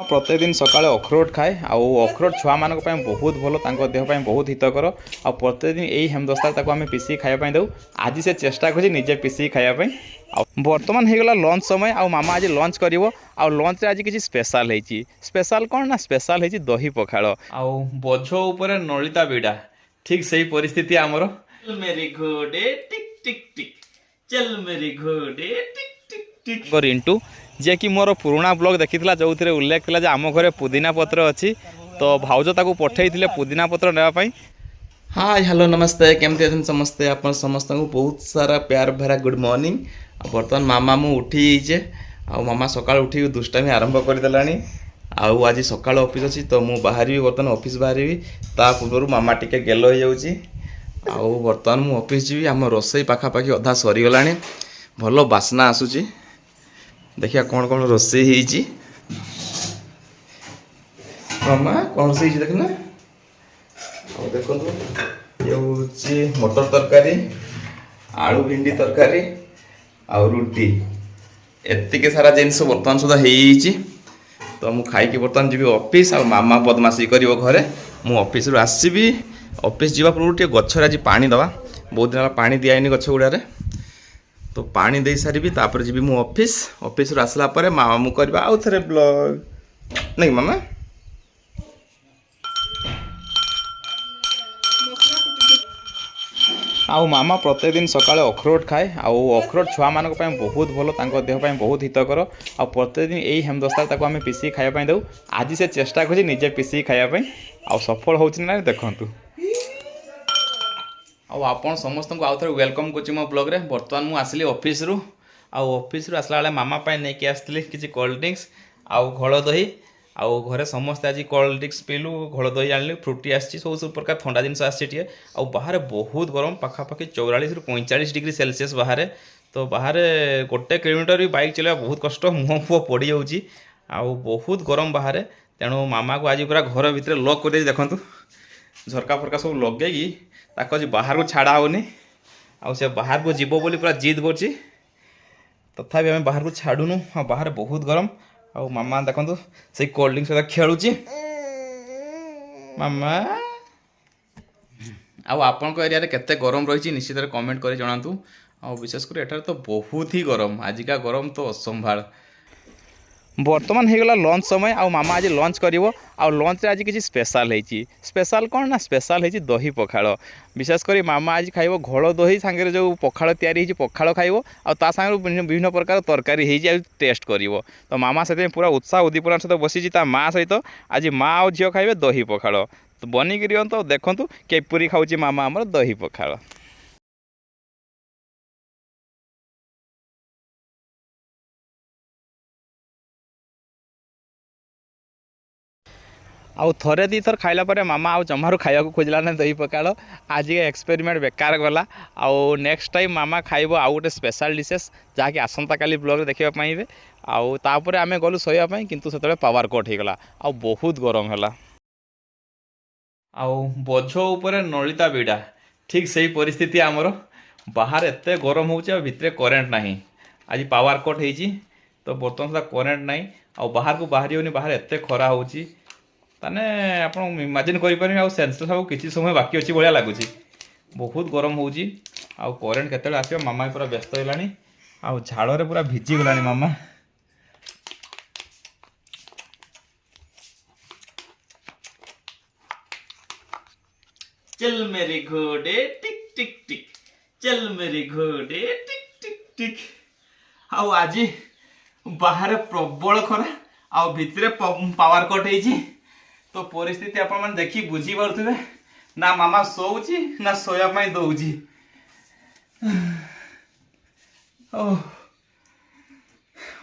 प्रत्येक दिन सकाळे अखरोट खाए आउ अखरोट छुआ मान बहुत भल देह बहुत हितकर आ प्रत्येक दिन यही हेमदस्ता आम पीसी खायापी दऊ आज से चेष्टा कर निजे पीसी खायापी बर्तमान हो गला लंच समय आ मामा आज लंच कर लंच आज किसी स्पेशल होती स्पेशल कौन ना स्पेशल होती दही पखाड़ आ बोझ उपर नलिता बिड़ा ठीक से परिस्थिति आमर मेरी घोड़े टिक टिक टिक चल मेरी घोड़े टिक टिक टिक रिंटू जे कि मोर पुराणा ब्लॉग देखी जो थे उल्लेख था आम घरे पुदीना पत्र अच्छी तो भाउज ताको पठे पुदीना पत्र नापी। हाय हेलो नमस्ते केमती अच्छे समस्ते आप समस्त को बहुत सारा प्यार भरा गुड मॉर्निंग। बर्तमान मामा मु उठी आ मामा सकाल उठी दुष्टामी आरंभ करदेला आज सकाल ऑफिस अच्छी तो मु बाहरी बर्तमान ऑफिस बाहरी ता पूर्व मामा टिके गेल हो जाऊँगी आउ बर्तमान मु ऑफिस जी आम रोसई पाखापाखि अधा सरीगला भल बास्ना आसूची देखिए कौन कौन रोसई होईची मामा कौन रोसई देखना और देखो ये हूँ मटर तरकारी आलू भिंडी तरकारी और रुटी एतिके सारा जिनस बर्तमान सुधा होईची तो मु खाई बर्तमान जी ऑफिस आ मामा बदमाशी करिवो घरे मु ऑफिस रु आसीबी ऑफिस जीवा पूर्व टे गछरे आज पानी दवा बहुत दिन पानी दियानी गछ गुड़ारे तो पानी दे सारी तापर जी मु ऑफिस ऑफिस रु आसला परे मामा मु करबा आउ थरे ब्लॉग नहीं मामा आउ मामा प्रत्येक दिन सकाळे अखरोट खाए आउ अखरोट छुआ मान बहुत भल देह बहुत हितकर आ प्रत्येक दिन यही हेमदस्ता आम पीसी खायापी दऊ आज से चेष्टा कर निजे पीसी खायापी आ सफल हो देखु आपन समस्त को आउ थे वेलकम कर मो ब्लॉग रे बर्तमान मु आसली ऑफिस रु ऑफिस रु आसला मामा नहीं कि आसती किसी कोल्ड ड्रिंक्स आउ घोल दही आउ घरे समस्ते आज कोल्ड ड्रिंक्स पीलु घोल दही आनी फ्रुटी आसी सब प्रकार ठंडा जिन आसी आउ बाहर बहुत गरम पाखापाखि 44 ରୁ 45 डिग्री सेल्सियस बाहर तो बाहर गोटे किलोमीटर भी बाइक चलवा बहुत कष्ट मुह फुह पड़ जाऊँगी आउ बहुत गरम बाहर तेणु मामा को आज पूरा घर भितर लॉक कर देखु झरका फरका सब लगे ताको आज बाहर को छाड़ा होनी आउ से बाहर को जीव बोली पूरा जिद कर तथापि आम बाहर को छाड़ूनु हाँ बाहर बहुत गरम आउ मामा देखो से कोल्ड ड्रिंक्स सहित खेलुची मामा आउ आपण एरिया रे केते गरम रही निश्चित कमेंट कर जनातु आ विशेषकर एठार तो बहुत ही गरम आजिका गरम तो असंभाल बर्तमान हो गला लंच समय आ मामा आज लंच कर लंच आज किसी स्पेशल होती स्पेशल कौन ना स्पेशल होती दही पखाड़ विशेषकर मामा आज खाइब घोल दही सांगे जो पखाड़ तैयारी पखाड़ खाइब आ सांगे विभिन्न प्रकार तरकारी टेस्ट कर तो मामा से पूरा उत्साह उद्दीपना सहित बसी माँ सहित आज माँ और झील खाइबे दही पखाड़ तो बनिकी तो देखूँ केपरी खाऊँ मामा आमर दही पखाड़। आउ थरे दी थर खाइला परे मामा आउ जमारू खाया खोजला ना दही पखाड़ आज एक्सपेरिमेंट बेकार गला आउ नेक्स्ट टाइम मामा खाइब आउ गोटे स्पेशल डिशेस जहाँकि आसंता काली ब्लॉग देखा पाइबे आउ तापर आमे गलु सोया किंतु सेतबे पावर कट हो गला आउ बहुत गरम है आउ बोझ उपर नलिता बिड़ा ठीक से परिस्थिति आमर बाहर एत गरम हो भितर करेन्ट नहीं आज पावर कट होती तो बर्तमान सुधा करेन्ट नहीं आउ बाहर को बाहरी होनी बाहर एत खरा होची ताने आप इमाजिन करें आउ सेंसर सब किसी समय बाकी अच्छी भाया लगुच बहुत गरम हो करेन्ट केत आस मामा पूरा व्यस्त होगा आउ झाड़े पूरा भिजी गला मामा चल मेरे घोड़े टिक टिक टिक चल मेरे घोड़े टिक टिक टिक आउ आज बाहर प्रबल खरा आउ भितर पावर कट होती तो परिस्थिति आप देखी बुझी पारे ना मामा सोची ना सोया दौची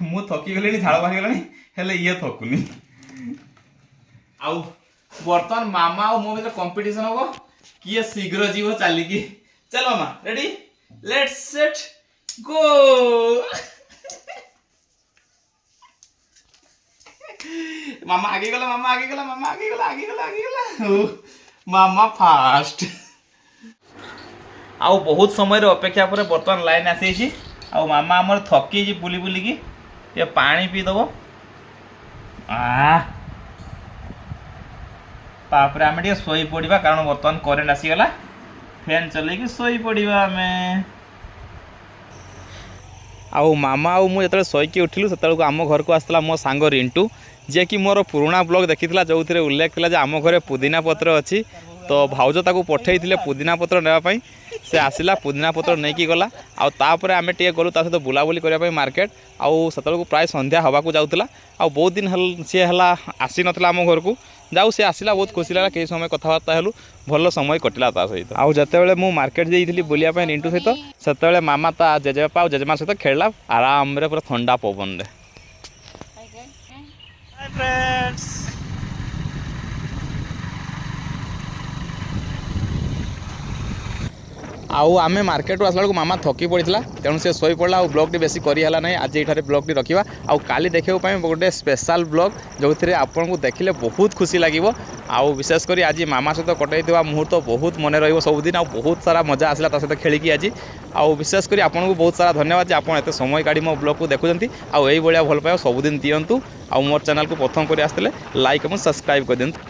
मु थकी गली झाड़ बाहरी गलानी हेले ये थकुनी आउ बर्तमान मामा और मो भीतर कंपटीशन हम किए शीघ्र जीव चलिकी चल मामा रेडी लेट्स सेट गो मामा आगे गला मामा आगे गला मामा आगे गला आगे गला आगे गला मामा फास्ट आउ बहुत समय अपेक्षा पर बर्तमान लाइन आसी आउ मामा आमर थकी बुली बुलिकी ये पानी पी दब तापर आम टे शोई पड़ा कारण बर्तमान करेन्ट आसीगला फैन चल शोई पड़ा आम आउ मामा आउ मुझे शोक उठिलु से आम घर को आसला मो सांग रिंटू जे कि मोर पुराणा ब्लॉग देखी जो थे उल्लेख था आम घरे पुदीना पत्र अच्छी तो भाउज ताको पठे पुदीना पत्र नापी से आसला पुदीना पत्र नहीं कि गला आउे आम टे गलु सहित बुलाबुली करने मार्केट आउ से प्राय संध्या हवा को जाऊला आ बहुत दिन सी है आसी नाला आम घर को जाऊ सी आसला बहुत खुशी लगा कई समय कथबार्ता हेलु भल समय कटिला सहित आउ जिते मुझे मार्केट जाइली बुलाया रिंटू सहित से मामा ता जेजेबापा जेजेमा सहित खेलला आराम पूरा ठंडा पवन रे फ्रेंड्स आउ आमे मार्केट आसला बेलू मामा थकी पड़ा तेणु से शोई पड़ा और ब्लॉग टी बेसी करीहला ना आज ये ब्लॉग टी रखा आउ काली देखा गोटे स्पेशल ब्लॉग जो थे आपन को देखिले बहुत खुशी लगे आउ विशेषकर आज मामा सहित कटई मुहूर्त बहुत मन रबुदिन आ बहुत सारा मजा आसला सहित खेलिकी आज आउ विशेषकर आपन को बहुत सारा धन्यवाद आप एत समय काढ़ी मो ब्लॉग को देखुं आउ यही भाया भल पाए सबुदिन दिंतु आउ मोर चैनल को प्रथम कर आसते लाइक और सब्सक्राइब कर दिंतु।